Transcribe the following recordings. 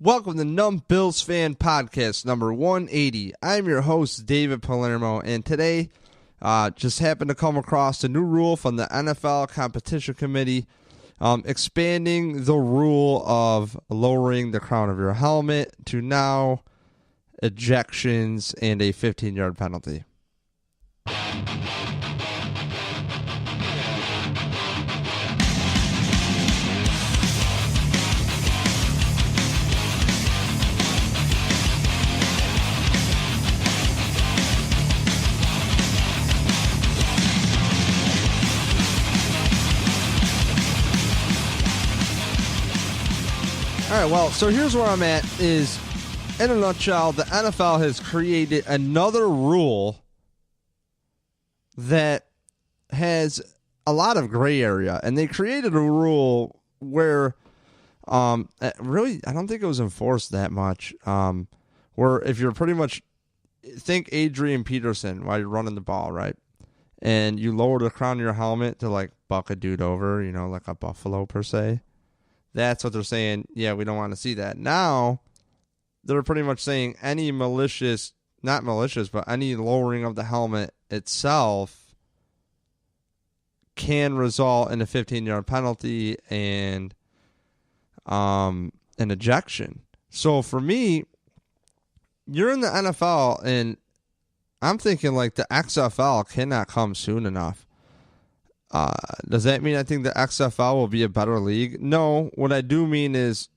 Welcome to Numb Bills Fan Podcast number 180. I'm your host, David Palermo, and today just happened to come across a new rule from the NFL Competition Committe, expanding the rule of lowering the crown of your helmet to now ejections and a 15-yard penalty. All right, well, so here's where I'm at is, in a nutshell, the NFL has created another rule that has a lot of gray area, and they created a rule where really, I don't think it was enforced that much, where if you're pretty much, think Adrian Peterson while you're running the ball, right, and you lower the crown of your helmet to, like, buck a dude over, you know, like a buffalo per se. That's what they're saying. Yeah, we don't want to see that. Now, they're pretty much saying any malicious, not malicious, but any lowering of the helmet itself can result in a 15-yard penalty and an ejection. So for me, you're in the NFL, and I'm thinking like the XFL cannot come soon enough. Does that mean I think the XFL will be a better league? No. What I do mean is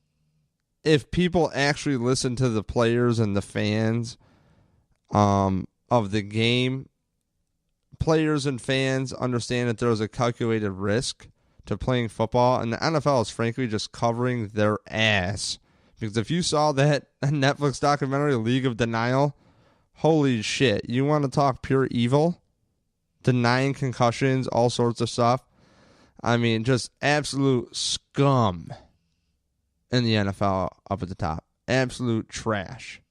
if people actually listen to the players and the fans of the game, players and fans understand that there's a calculated risk to playing football, and the NFL is frankly just covering their ass. Because if you saw that Netflix documentary, League of Denial, holy shit, you want to talk pure evil? Denying concussions, all sorts of stuff. I mean, just absolute scum in the NFL up at the top. Absolute trash.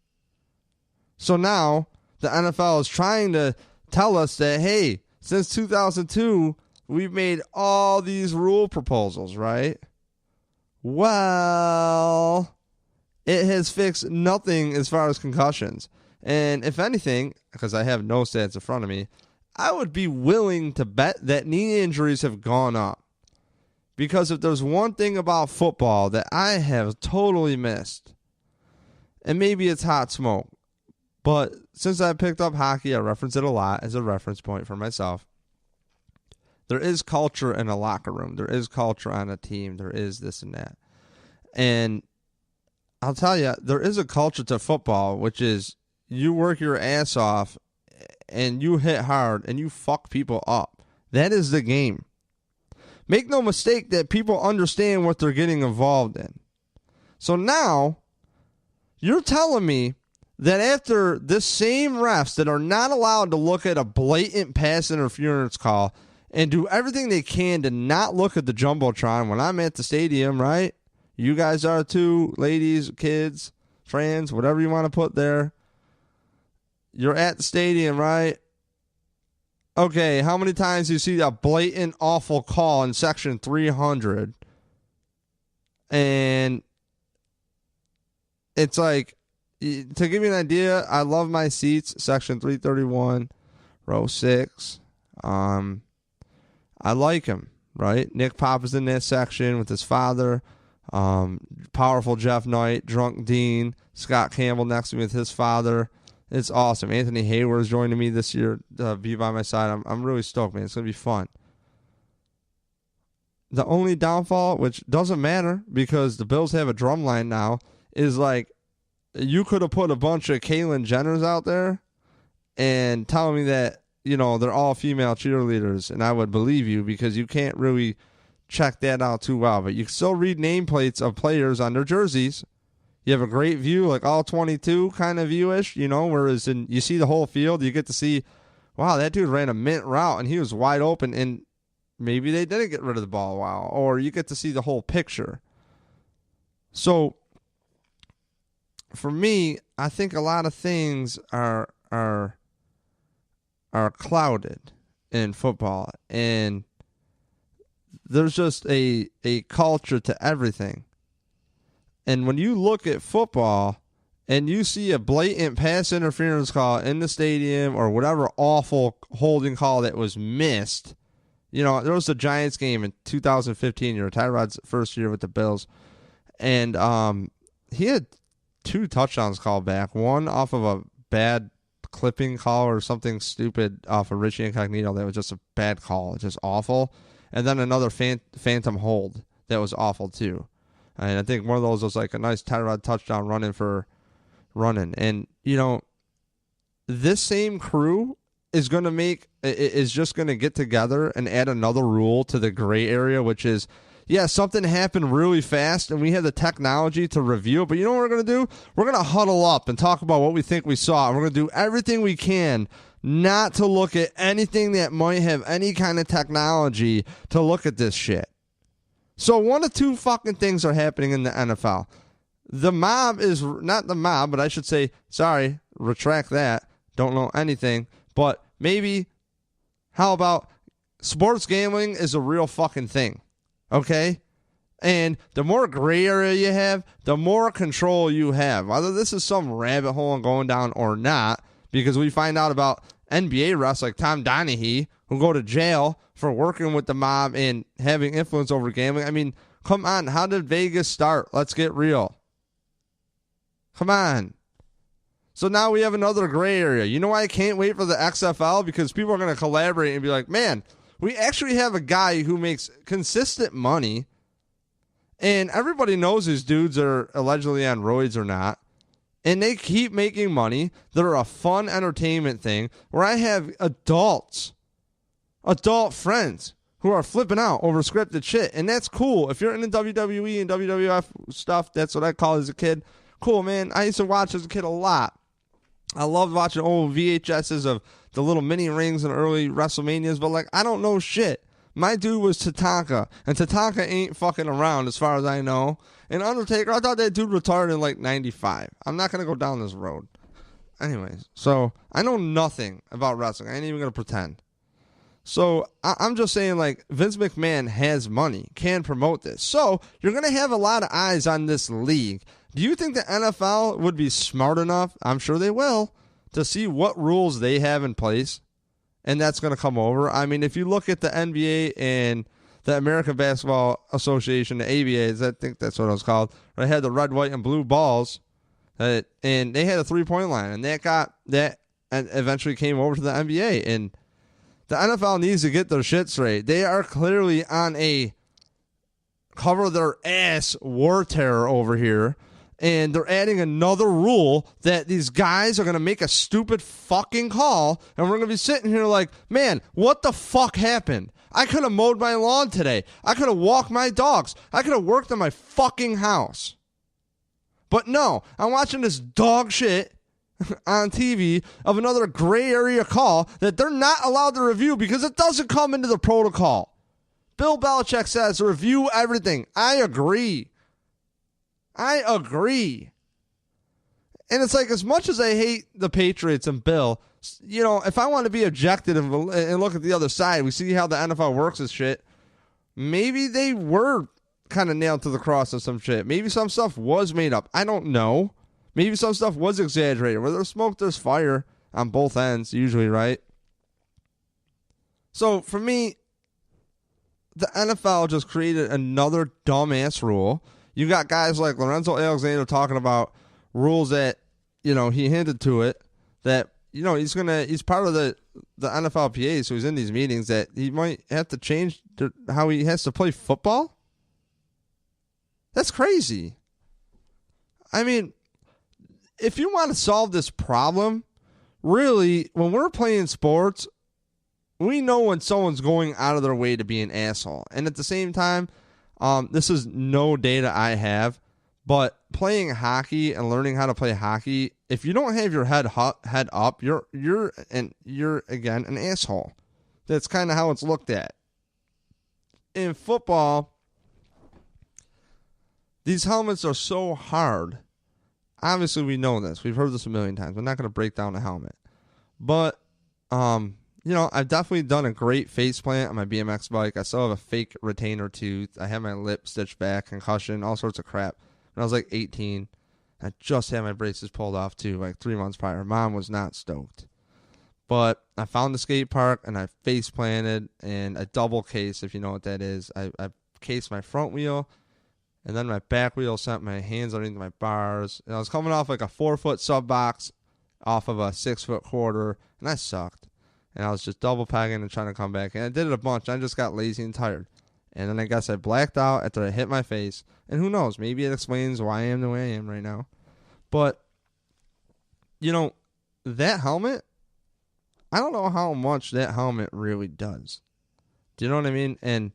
So now the NFL is trying to tell us that, hey, since 2002, we've made all these rule proposals, right? Well, it has fixed nothing as far as concussions. And if anything, because I have no stats in front of me, I would be willing to bet that knee injuries have gone up. Because if there's one thing about football that I have totally missed, and maybe it's hot smoke, but since I picked up hockey, I reference it a lot as a reference point for myself. There is culture in a locker room. There is culture on a team. There is this and that. And I'll tell you, there is a culture to football, which is you work your ass off and you hit hard, and you fuck people up. That is the game. Make no mistake that people understand what they're getting involved in. So now, you're telling me that after this same refs that are not allowed to look at a blatant pass interference call and do everything they can to not look at the Jumbotron when I'm at the stadium, right? You guys are too, ladies, kids, friends, whatever you want to put there. You're at the stadium, right? Okay, how many times do you see that blatant, awful call in section 300? And it's like, to give you an idea, I love my seats, section 331, row 6. I like him, right? Nick Pop is in that section with his father. Powerful Jeff Knight, Drunk Dean, Scott Campbell next to me with his father. It's awesome. Anthony Hayward is joining me this year to be by my side. I'm really stoked, man. It's going to be fun. The only downfall, which doesn't matter because the Bills have a drum line now, is like you could have put a bunch of Caitlyn Jenners out there and tell me that, you know, they're all female cheerleaders, and I would believe you because you can't really check that out too well. But you can still read nameplates of players on their jerseys. You have a great view, like all 22 kind of view-ish, you know, whereas you see the whole field, you get to see, wow, that dude ran a mint route and he was wide open, and maybe they didn't get rid of the ball a while, or you get to see the whole picture. So for me, I think a lot of things are clouded in football, and there's just a culture to everything. And when you look at football and you see a blatant pass interference call in the stadium or whatever awful holding call that was missed, there was a Giants game in 2015, Tyrod's first year with the Bills, and he had 2 touchdowns called back, one off of a bad clipping call or something stupid off of Richie Incognito that was just a bad call, just awful, and then another phantom hold that was awful too. And I think one of those was like a nice Tyrod touchdown running. And, this same crew is just going to get together and add another rule to the gray area, which is, something happened really fast and we have the technology to review it. But you know what we're going to do? We're going to huddle up and talk about what we think we saw. And we're going to do everything we can not to look at anything that might have any kind of technology to look at this shit. So one of 2 fucking things are happening in the NFL. The mob is not the mob, but I should say, sorry, retract that. Don't know anything. But maybe, how about sports gambling is a real fucking thing? Okay? And the more gray area you have, the more control you have. Whether this is some rabbit hole I'm going down or not, because we find out about NBA refs like Tom Donahue who go to jail for working with the mob and having influence over gambling. I mean, come on. How did Vegas start? Let's get real. Come on. So now we have another gray area. You know why I can't wait for the XFL? Because people are going to collaborate and be like, man, we actually have a guy who makes consistent money, and everybody knows these dudes are allegedly on roids or not, and they keep making money. They're a fun entertainment thing where I have adult friends who are flipping out over scripted shit, and that's cool. If you're into WWE and WWF stuff, that's what I call it as a kid. Cool, man. I used to watch as a kid a lot. I loved watching old VHSs of the little mini rings and early WrestleManias, but I don't know shit. My dude was Tatanka, and Tatanka ain't fucking around as far as I know. And Undertaker, I thought that dude retired in 95. I'm not going to go down this road. Anyways, so I know nothing about wrestling. I ain't even going to pretend. So I'm just saying, Vince McMahon has money, can promote this. So you're going to have a lot of eyes on this league. Do you think the NFL would be smart enough, I'm sure they will, to see what rules they have in place? And that's going to come over. I mean, if you look at the NBA and the American Basketball Association, the ABAs, I think that's what it was called, they had the red, white, and blue balls, and they had a 3-point line, and that eventually came over to the NBA. And the NFL needs to get their shit straight. They are clearly on a cover their ass war terror over here. And they're adding another rule that these guys are going to make a stupid fucking call, and we're going to be sitting here like, man, what the fuck happened? I could have mowed my lawn today. I could have walked my dogs. I could have worked on my fucking house. But no, I'm watching this dog shit on TV of another gray area call that they're not allowed to review because it doesn't come into the protocol. Bill Belichick says review everything. I agree. And it's as much as I hate the Patriots and Bill, if I want to be objective and look at the other side, we see how the NFL works and shit. Maybe they were kind of nailed to the cross of some shit. Maybe some stuff was made up. I don't know. Maybe some stuff was exaggerated. Where there's smoke, there's fire on both ends, usually, right? So for me, the NFL just created another dumbass rule. You got guys like Lorenzo Alexander talking about rules that, he hinted to it that, he's part of the NFLPA, so he's in these meetings that he might have to change how he has to play football. That's crazy. I mean, if you want to solve this problem, really, when we're playing sports, we know when someone's going out of their way to be an asshole. And at the same time, this is no data I have, but playing hockey and learning how to play hockey, if you don't have your head up, you're again an asshole. That's kind of how it's looked at. In football, these helmets are so hard. Obviously, we know this. We've heard this a million times. We're not going to break down a helmet, but I've definitely done a great face plant on my BMX bike. I still have a fake retainer tooth. I have my lip stitched back, concussion, all sorts of crap when I was like 18. I just had my braces pulled off too, like 3 months prior. Mom was not stoked. But I found the skate park and I face planted and a double case, if you know what that is. I cased my front wheel and then my back wheel sent my hands underneath my bars. And I was coming off like a 4-foot sub box off of a 6-foot quarter, and I sucked. And I was just double pegging and trying to come back. And I did it a bunch. I just got lazy and tired. And then I guess I blacked out after I hit my face. And who knows? Maybe it explains why I am the way I am right now. But, you know, that helmet, I don't know how much that helmet really does. Do you know what I mean? And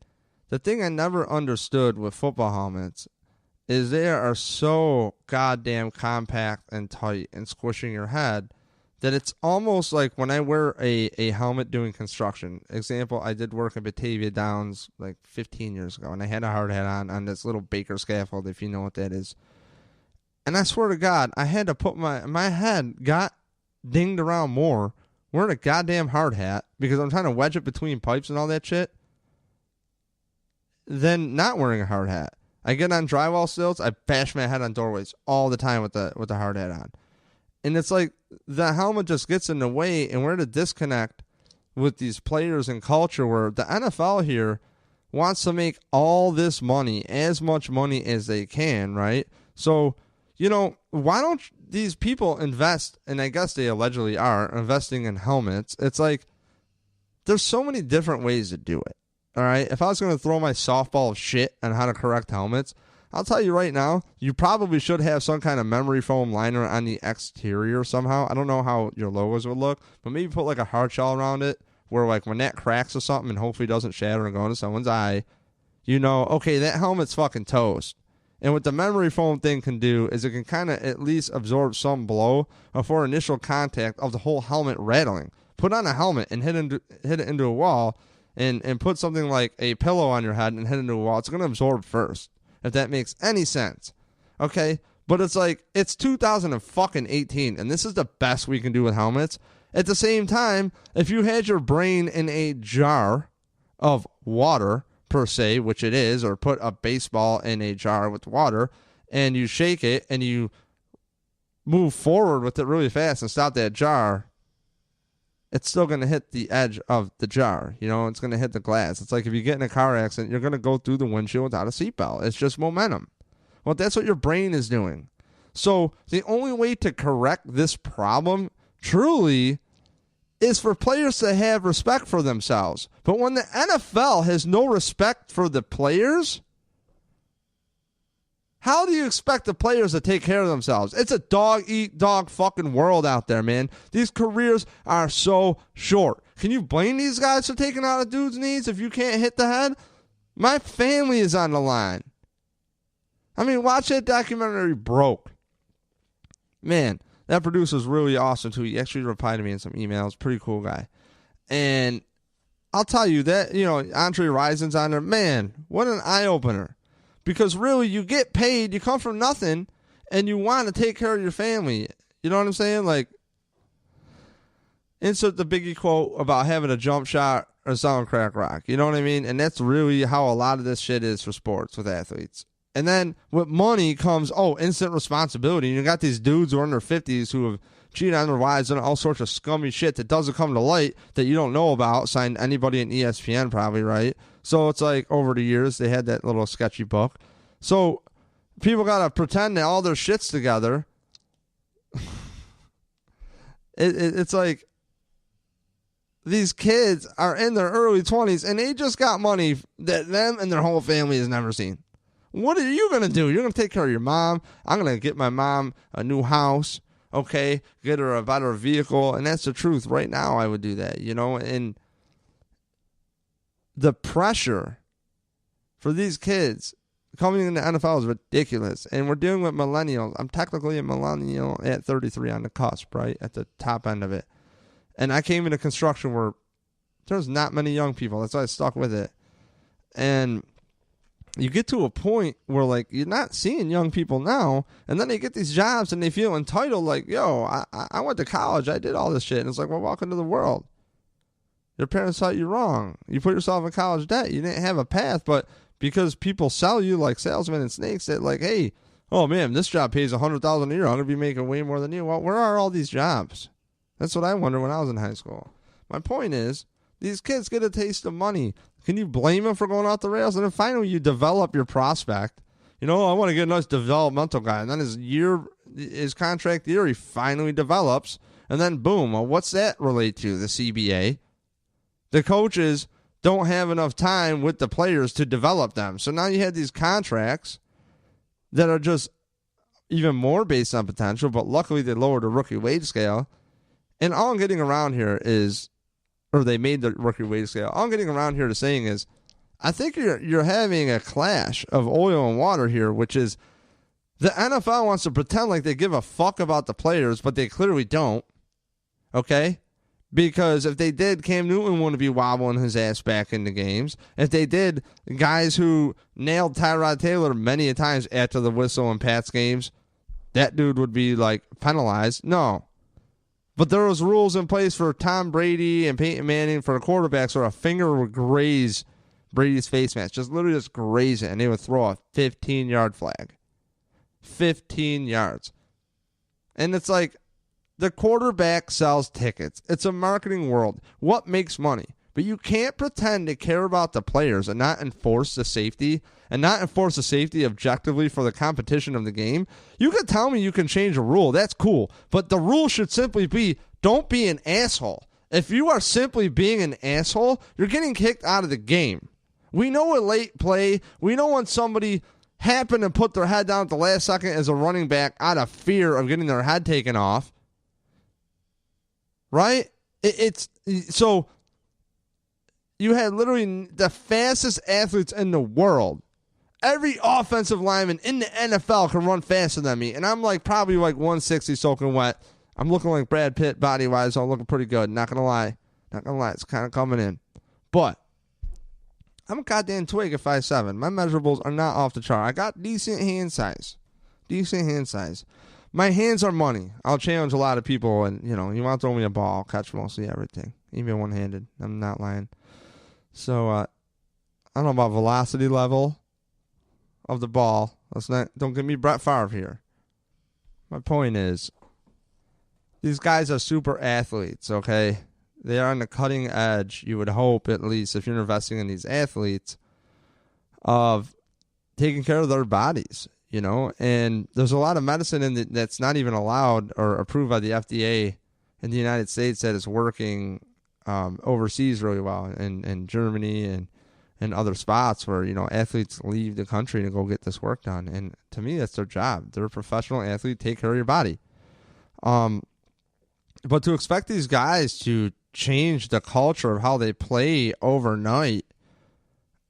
the thing I never understood with football helmets is they are so goddamn compact and tight and squishing your head that it's almost like when I wear a helmet doing construction. Example, I did work at Batavia Downs like 15 years ago, and I had a hard hat on this little Baker scaffold, if you know what that is. And I swear to God, I had to put my head got dinged around more wearing a goddamn hard hat because I'm trying to wedge it between pipes and all that shit than not wearing a hard hat. I get on drywall stilts, I bash my head on doorways all the time with the hard hat on. And it's like the helmet just gets in the way, and we're at a disconnect with these players and culture where the NFL here wants to make all this money, as much money as they can, right? So, you know, why don't these people invest, and I guess they allegedly are, investing in helmets? It's like there's so many different ways to do it, all right? If I was going to throw my softball of shit on how to correct helmets, I'll tell you right now, you probably should have some kind of memory foam liner on the exterior somehow. I don't know how your logos would look, but maybe put like a hard shell around it where like when that cracks or something and hopefully doesn't shatter and go into someone's eye, you know, okay, that helmet's fucking toast. And what the memory foam thing can do is it can kind of at least absorb some blow before initial contact of the whole helmet rattling. Put on a helmet and hit it into a wall and put something like a pillow on your head and hit it into a wall. It's going to absorb first, if that makes any sense. Okay? But it's like, it's 2018, and this is the best we can do with helmets. At the same time, if you had your brain in a jar of water, per se, which it is, or put a baseball in a jar with water, and you shake it, and you move forward with it really fast and stop that jar, it's still going to hit the edge of the jar. You know, it's going to hit the glass. It's like if you get in a car accident, you're going to go through the windshield without a seatbelt. It's just momentum. Well, that's what your brain is doing. So the only way to correct this problem, truly, is for players to have respect for themselves. But when the NFL has no respect for the players, how do you expect the players to take care of themselves? It's a dog-eat-dog fucking world out there, man. These careers are so short. Can you blame these guys for taking out a dude's knees if you can't hit the head? My family is on the line. I mean, watch that documentary, Broke. Man, that producer's really awesome, too. He actually replied to me in some emails. Pretty cool guy. And I'll tell you that, you know, Andre Rison's on there. Man, what an eye-opener. Because really, you get paid, you come from nothing, and you want to take care of your family. You know what I'm saying? Like, insert the Biggie quote about having a jump shot or selling crack rock. You know what I mean? And that's really how a lot of this shit is for sports with athletes. And then with money comes, instant responsibility. You got these dudes who are in their 50s who have cheated on their wives and all sorts of scummy shit that doesn't come to light that you don't know about. Signed anybody in ESPN probably, right? So it's like over the years they had that little sketchy book. So people got to pretend that all their shit's together. It's like these kids are in their early 20s and they just got money that them and their whole family has never seen. What are you going to do? You're going to take care of your mom. I'm going to get my mom a new house, okay? Get her a better vehicle. And that's the truth. Right now, I would do that, you know? And the pressure for these kids coming in the NFL is ridiculous. And we're dealing with millennials. I'm technically a millennial at 33 on the cusp, right? At the top end of it. And I came into construction where there's not many young people. That's why I stuck with it. And you get to a point where, like, you're not seeing young people now, and then they get these jobs and they feel entitled, like, yo, I went to college, I did all this shit. And it's like, well, welcome to the world. Your parents taught you wrong. You put yourself in college debt. You didn't have a path, but because people sell you like salesmen and snakes that, like, hey, oh man, this job pays $100,000 a year. I'm gonna be making way more than you. Well, where are all these jobs? That's what I wonder when I was in high school. My point is, these kids get a taste of money. Can you blame them for going off the rails? And then finally you develop your prospect. I want to get a nice developmental guy. And then his contract year, he finally develops. And then boom, well, what's that relate to? The CBA. The coaches don't have enough time with the players to develop them. So now you have these contracts that are just even more based on potential, but luckily they lowered the rookie wage scale. And all I'm getting around here is, or they made the rookie wage scale. All I'm getting around here to saying is, I think you're having a clash of oil and water here, which is the NFL wants to pretend like they give a fuck about the players, but they clearly don't. Okay? Because if they did, Cam Newton wouldn't be wobbling his ass back into games. If they did, guys who nailed Tyrod Taylor many a times after the whistle in Pats games, that dude would be like penalized. No. But there was rules in place for Tom Brady and Peyton Manning for quarterbacks where a finger would graze Brady's face mask. Just literally just graze it, and they would throw a 15-yard flag. 15 yards. And it's like, the quarterback sells tickets. It's a marketing world. What makes money? But you can't pretend to care about the players and not enforce the safety objectively for the competition of the game. You can tell me you can change a rule. That's cool. But the rule should simply be, don't be an asshole. If you are simply being an asshole, you're getting kicked out of the game. We know a late play. We know when somebody happened to put their head down at the last second as a running back out of fear of getting their head taken off. Right? So you had literally the fastest athletes in the world. Every offensive lineman in the NFL can run faster than me. And I'm probably 160 soaking wet. I'm looking like Brad Pitt body-wise. I'm looking pretty good. Not going to lie. It's kind of coming in. But I'm a goddamn twig at 5'7". My measurables are not off the chart. I got decent hand size. My hands are money. I'll challenge a lot of people, and, you want to throw me a ball, I'll catch mostly everything, even one-handed. I'm not lying. So, I don't know about velocity level of the ball. Don't give me Brett Favre here. My point is, these guys are super athletes, okay? They are on the cutting edge, you would hope, at least, if you're investing in these athletes, of taking care of their bodies. And there's a lot of medicine that's not even allowed or approved by the FDA in the United States that is working overseas really well, in Germany and other spots where, athletes leave the country to go get this work done. And to me, that's their job. They're a professional athlete. Take care of your body. But to expect these guys to change the culture of how they play overnight,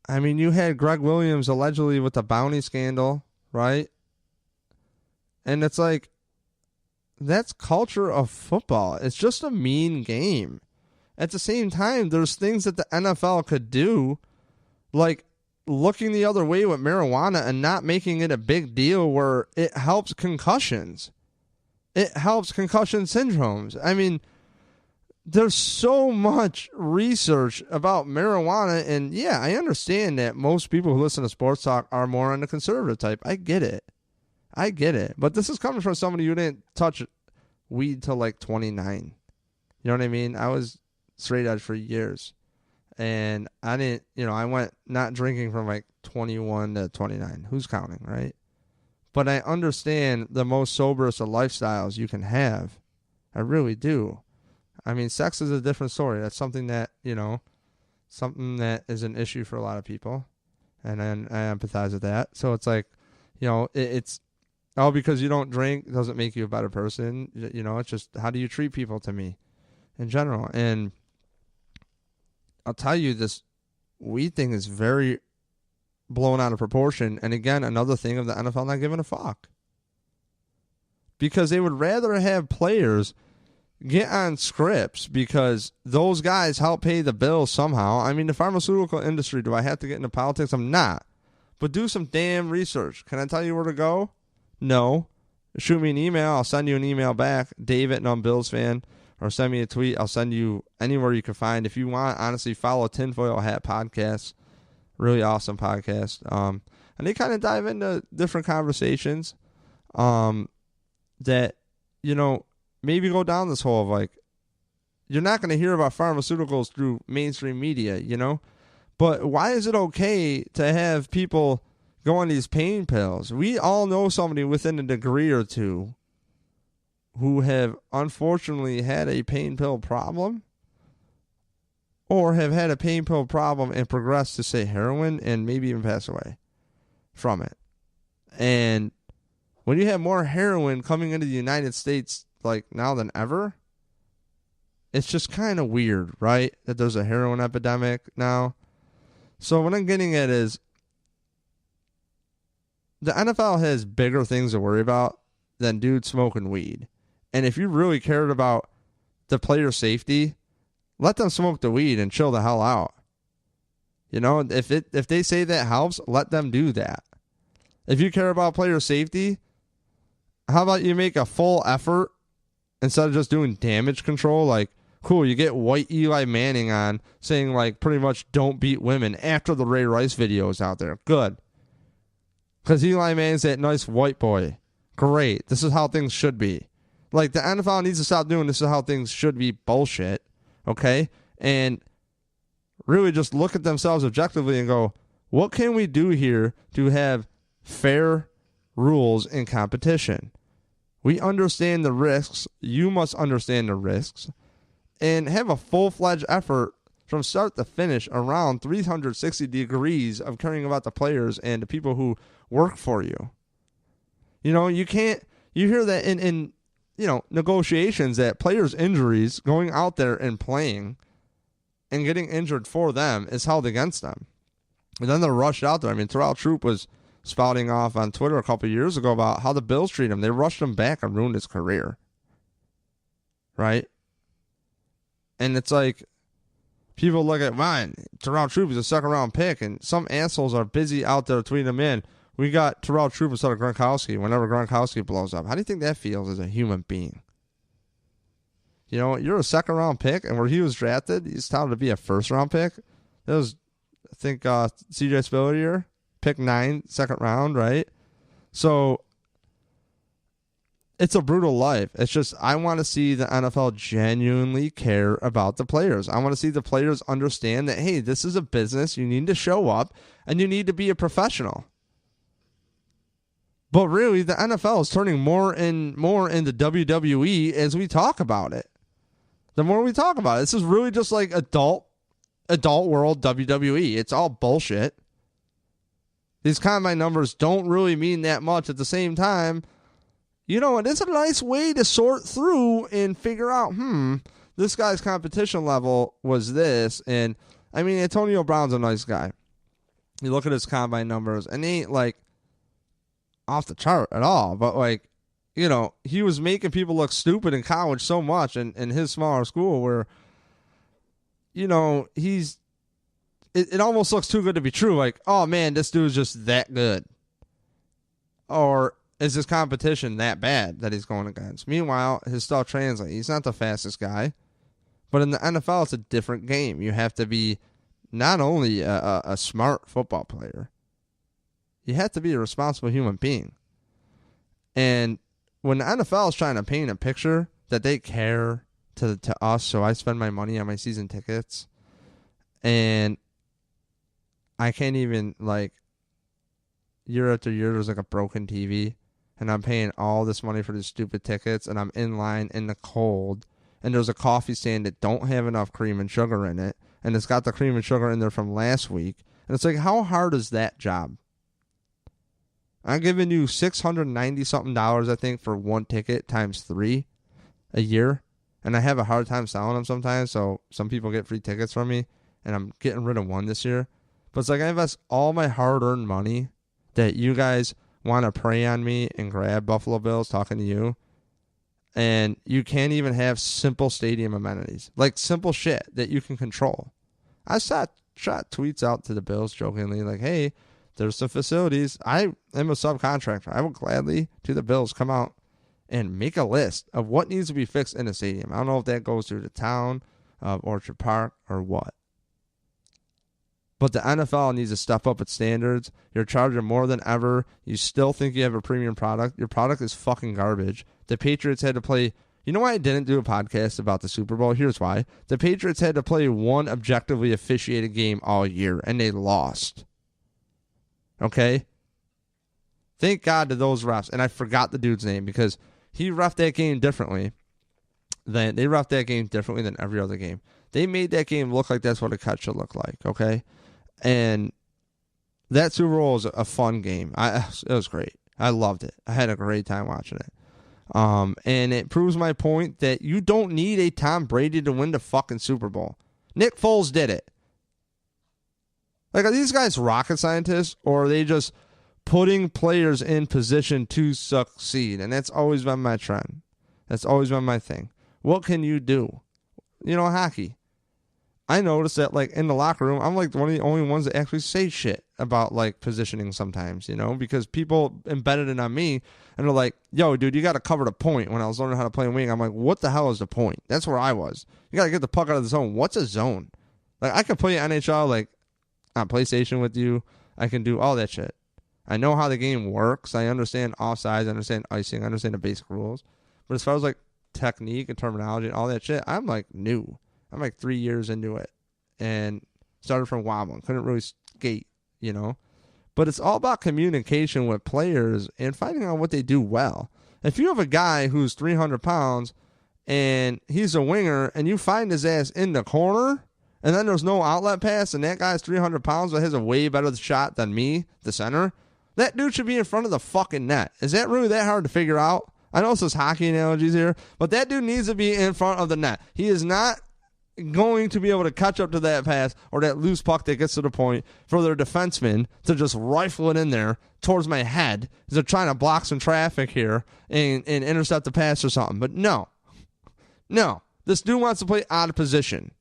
I mean, you had Greg Williams allegedly with the bounty scandal, right? And it's like, that's culture of football. It's just a mean game. At the same time, there's things that the NFL could do, like looking the other way with marijuana and not making it a big deal where it helps concussions. It helps concussion syndromes. I mean, there's so much research about marijuana, and yeah, I understand that most people who listen to sports talk are more on the conservative type. I get it. But this is coming from somebody who didn't touch weed till 29. You know what I mean? I was straight edge for years. And I didn't, I went not drinking from 21 to 29. Who's counting, right? But I understand the most soberest of lifestyles you can have. I really do. I mean, sex is a different story. That's something that, something that is an issue for a lot of people. And I empathize with that. So it's it's, because you don't drink doesn't make you a better person. It's just, how do you treat people to me in general? And I'll tell you, this weed thing is very blown out of proportion. And again, another thing of the NFL not giving a fuck. Because they would rather have players get on scripts because those guys help pay the bills somehow. I mean, the pharmaceutical industry, do I have to get into politics? I'm not. But do some damn research. Can I tell you where to go? No. Shoot me an email. I'll send you an email back. Dave@numbillsfan. Or send me a tweet. I'll send you anywhere you can find. If you want, honestly, follow Tinfoil Hat Podcast. Really awesome podcast. And they kind of dive into different conversations. that, maybe go down this hole of like, you're not going to hear about pharmaceuticals through mainstream media, But why is it okay to have people go on these pain pills? We all know somebody within a degree or two who have unfortunately had a pain pill problem or have had a pain pill problem and progressed to, say, heroin and maybe even pass away from it. And when you have more heroin coming into the United States like now than ever, it's just kind of weird, right? That there's a heroin epidemic now. So what I'm getting at is the NFL has bigger things to worry about than dudes smoking weed. And if you really cared about the player safety, let them smoke the weed and chill the hell out. If they say that helps, let them do that. If you care about player safety, how about you make a full effort instead of just doing damage control? Like, cool, you get white Eli Manning on saying, like, pretty much don't beat women after the Ray Rice video is out there. Good. Because Eli Manning's that nice white boy. Great. This is how things should be. Like, the NFL needs to stop doing this is how things should be bullshit. Okay? And really just look at themselves objectively and go, what can we do here to have fair rules in competition? We understand the risks. You must understand the risks. And have a full-fledged effort from start to finish around 360 degrees of caring about the players and the people who work for you. You hear that in negotiations that players' injuries, going out there and playing and getting injured for them is held against them. And then they're rushed out there. I mean, Terrell Troop was spouting off on Twitter a couple of years ago about how the Bills treat him. They rushed him back and ruined his career. Right? And it's like, people look at mine. Terrell Troop is a second-round pick, and some assholes are busy out there tweeting him in. We got Terrell Troop instead of Gronkowski whenever Gronkowski blows up. How do you think that feels as a human being? You're a second-round pick, and where he was drafted, he's touted to be a first-round pick. That was, I think, C.J. Spiller year, pick 9, second round, right? So it's a brutal life. It's just, I want to see the NFL genuinely care about the players. I want to see the players understand that, hey, this is a business. You need to show up, and you need to be a professional. But really, the NFL is turning more and more into WWE as we talk about it. The more we talk about it, this is really just like adult world WWE. It's all bullshit. These combine numbers don't really mean that much. At the same time, it is a nice way to sort through and figure out, this guy's competition level was this. And, I mean, Antonio Brown's a nice guy. You look at his combine numbers, and he ain't, like, off the chart at all. But, like, he was making people look stupid in college so much in his smaller school where, it almost looks too good to be true. Like, oh, man, this dude's just that good. Or is his competition that bad that he's going against? Meanwhile, his stuff translates. He's not the fastest guy. But in the NFL, it's a different game. You have to be not only a smart football player, you have to be a responsible human being. And when the NFL is trying to paint a picture that they care to us, so I spend my money on my season tickets, and I can't even, like, year after year, there's like a broken TV, and I'm paying all this money for these stupid tickets, and I'm in line in the cold, and there's a coffee stand that don't have enough cream and sugar in it, and it's got the cream and sugar in there from last week, and it's like, how hard is that job? I'm giving you $690-something, I think, for one ticket times 3 a year, and I have a hard time selling them sometimes, so some people get free tickets from me, and I'm getting rid of one this year. But it's like I invest all my hard-earned money that you guys want to prey on me and grab Buffalo Bills talking to you, and you can't even have simple stadium amenities, like simple shit that you can control. I shot tweets out to the Bills jokingly, like, hey, there's some facilities. I am a subcontractor. I will gladly, to the Bills, come out and make a list of what needs to be fixed in a stadium. I don't know if that goes through the town of Orchard Park or what. But the NFL needs to step up its standards. You're charging more than ever. You still think you have a premium product. Your product is fucking garbage. The Patriots had to play... You know why I didn't do a podcast about the Super Bowl? Here's why. The Patriots had to play one objectively officiated game all year, and they lost. Okay? Thank God to those refs. And I forgot the dude's name because he reffed that game differently. They reffed that game differently than every other game. They made that game look like that's what a cut should look like, okay? And that Super Bowl was a fun game. It was great. I loved it. I had a great time watching it. And it proves my point that you don't need a Tom Brady to win the fucking Super Bowl. Nick Foles did it. Like, are these guys rocket scientists, or are they just putting players in position to succeed? And that's always been my trend. That's always been my thing. What can you do? You know, hockey. I noticed that, like, in the locker room, I'm like one of the only ones that actually say shit about, like, positioning sometimes, you know, because people embedded it on me and they're like, yo, dude, you got to cover the point. When I was learning how to play wing, I'm like, what the hell is the point? That's where I was. You got to get the puck out of the zone. What's a zone? Like, I can play NHL, like, on PlayStation with you. I can do all that shit. I know how the game works. I understand offsides. I understand icing. I understand the basic rules. But as far as, like, technique and terminology and all that shit, I'm, like, new. I'm like 3 years into it and started from wobbling. Couldn't really skate, you know. But it's all about communication with players and finding out what they do well. If you have a guy who's 300 pounds and he's a winger and you find his ass in the corner and then there's no outlet pass and that guy's 300 pounds but has a way better shot than me, the center, that dude should be in front of the fucking net. Is that really that hard to figure out? I know this is hockey analogies here, but that dude needs to be in front of the net. He is not going to be able to catch up to that pass or that loose puck that gets to the point for their defenseman to just rifle it in there towards my head. They're trying to block some traffic here and intercept the pass or something. But no. This dude wants to play out of position.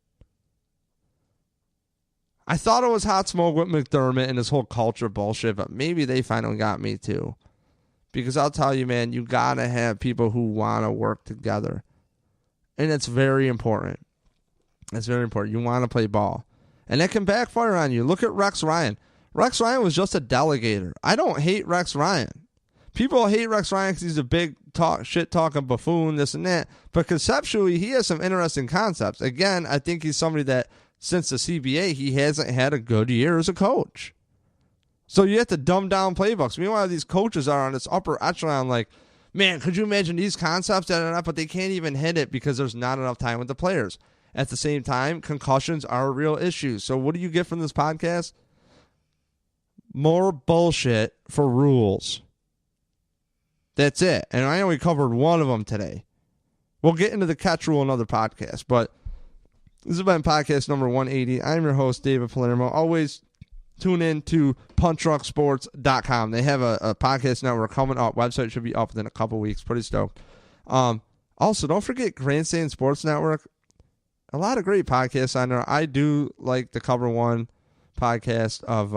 I thought it was hot smoke with McDermott and this whole culture bullshit, but maybe they finally got me too. Because I'll tell you, man, you got to have people who want to work together. And it's very important. It's very important. You want to play ball. And that can backfire on you. Look at Rex Ryan. Rex Ryan was just a delegator. I don't hate Rex Ryan. People hate Rex Ryan because he's a big shit-talking buffoon, this and that. But conceptually, he has some interesting concepts. Again, I think he's somebody that, since the CBA, he hasn't had a good year as a coach. So you have to dumb down playbooks. Meanwhile, these coaches are on this upper echelon like, man, could you imagine these concepts? But they can't even hit it because there's not enough time with the players. At the same time, concussions are a real issue. So what do you get from this podcast? More bullshit for rules. That's it. And I only covered one of them today. We'll get into the catch rule in another podcast. But this has been podcast number 180. I'm your host, David Palermo. Always tune in to punchdrunksports.com. They have a podcast network coming up. Website should be up within a couple weeks. Pretty stoked. Also, don't forget Grandstand Sports Network. A lot of great podcasts on there. I do like the Cover One podcast of,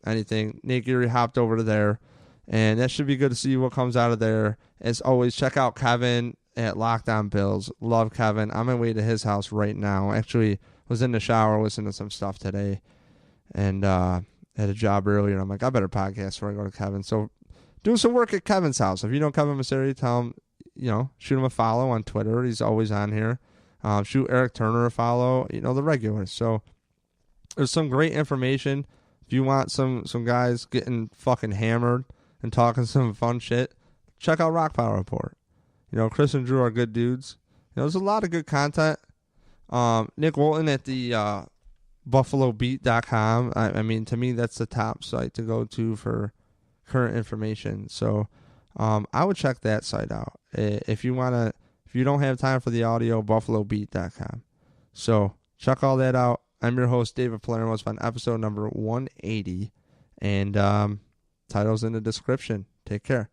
anything. Nate Geary hopped over to there, and that should be good to see what comes out of there. As always, check out Kevin at Locked On Bills. Love Kevin. I'm on my way to his house right now. Actually, was in the shower listening to some stuff today, and had a job earlier, and I'm like, I better podcast before I go to Kevin. So doing some work at Kevin's house. If you know Kevin Masseri, tell him, shoot him a follow on Twitter. He's always on here. Shoot Eric Turner a follow, the regulars. So there's some great information. If you want some guys getting fucking hammered and talking some fun shit, check out Rock Power Report. Chris and Drew are good dudes. There's a lot of good content. Nick Walton at the BuffaloBeat.com. I mean, to me, that's the top site to go to for current information. So I would check that site out. If you don't have time for the audio, BuffaloBeat.com. So check all that out. I'm your host, David Palermo. It's been episode number 180. And title's in the description. Take care.